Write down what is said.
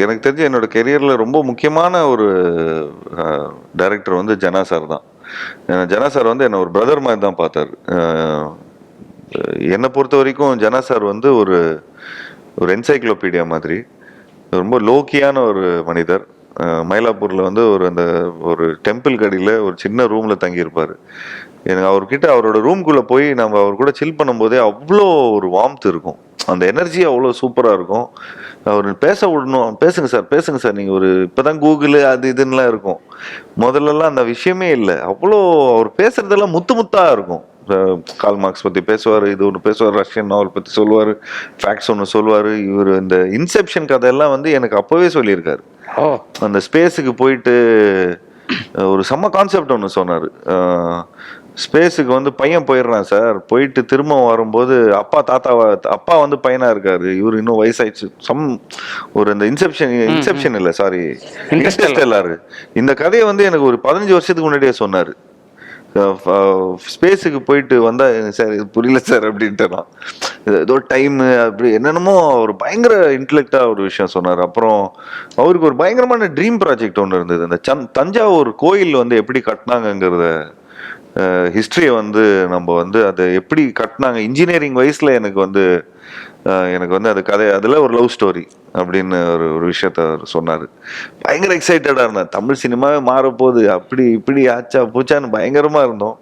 எனக்கு தெரிஞ்சு என்னோட கெரியர்ல ரொம்ப முக்கியமான ஒரு டைரக்டர் வந்து ஜனா சார் தான். ஜனா சார் வந்து என்ன ஒரு பிரதர் மாதிரி தான் பார்த்தாரு. என்னை பொறுத்த வரைக்கும் ஜனா சார் வந்து ஒரு ஒரு என்சைக்ளோபீடியா மாதிரி. ரொம்ப லோக்கியான ஒரு மனிதர். மயிலாப்பூர்ல வந்து ஒரு அந்த ஒரு டெம்பிள் கடியில ஒரு சின்ன ரூம்ல தங்கியிருப்பாரு. எனக்கு அவர்கிட்ட அவரோட ரூம்குள்ள போய் நம்ம அவர் கூட சில் பண்ணும்போதே அவ்வளோ ஒரு வார்ம்த் இருக்கும். அந்த எனர்ஜி அவ்வளோ சூப்பரா இருக்கும். அவர் பேச விடணும். பேசுங்க சார். நீங்க ஒரு இப்பதான் கூகுள் அது இதுன்னுலாம் இருக்கும். முதல்லலாம் அந்த விஷயமே இல்ல. அவ்வளோ அவர் பேசுறதெல்லாம் முத்து முத்தா இருக்கும். கால் மார்க்ஸ் பத்தி பேசுவாரு, இது ஒன்று பேசுவார், ரஷ்யன் நாவல் பத்தி சொல்லுவாரு, ஃபேக்ட்ஸ் ஒன்று சொல்லுவாரு. இவர் இந்த இன்செப்ஷன் கதையெல்லாம் வந்து எனக்கு அப்பவே சொல்லியிருக்காரு. அந்த ஸ்பேஸுக்கு போயிட்டு ஒரு செம்ம கான்செப்ட் ஒன்று சொன்னார். ஸ்பேஸுக்கு வந்து பையன் போயிடுறான் சார், போயிட்டு திரும்ப வரும்போது அப்பா வந்து பையனா இருக்காரு, இவர் இன்னும் வயசாயிடுச்சு. ஒரு இந்த இன்செப்ஷன் இல்ல, சாரி, இன்டர்ஸ்டெல்லார். இந்த கதையை வந்து எனக்கு ஒரு 15 வருஷத்துக்கு முன்னாடியே சொன்னாரு. ஸ்பேஸுக்கு போயிட்டு வந்தா சார் இது புரியல சார் அப்படின்ட்டு நான் ஏதோ டைம் அப்படி என்னென்னமோ ஒரு பயங்கர இன்டெலெக்டா ஒரு விஷயம் சொன்னார். அப்புறம் அவருக்கு ஒரு பயங்கரமான ட்ரீம் ப்ராஜெக்ட் ஒன்று இருந்தது. அந்த தஞ்சாவூர் கோயில் வந்து எப்படி கட்டினாங்கங்கிறத ஹிஸ்டரியை வந்து நம்ம வந்து அதை எப்படி கட்டினாங்க இன்ஜினியரிங் வைஸ்ல எனக்கு வந்து அது கதை, அதுல ஒரு லவ் ஸ்டோரி அப்படின்னு ஒரு விஷயத்த சொன்னாரு. பயங்கர எக்ஸைட்டடா இருந்தேன். தமிழ் சினிமாவே மாறப்போகுது, அப்படி இப்படி ஆச்சா பூச்சான்னு பயங்கரமா இருந்தோம்.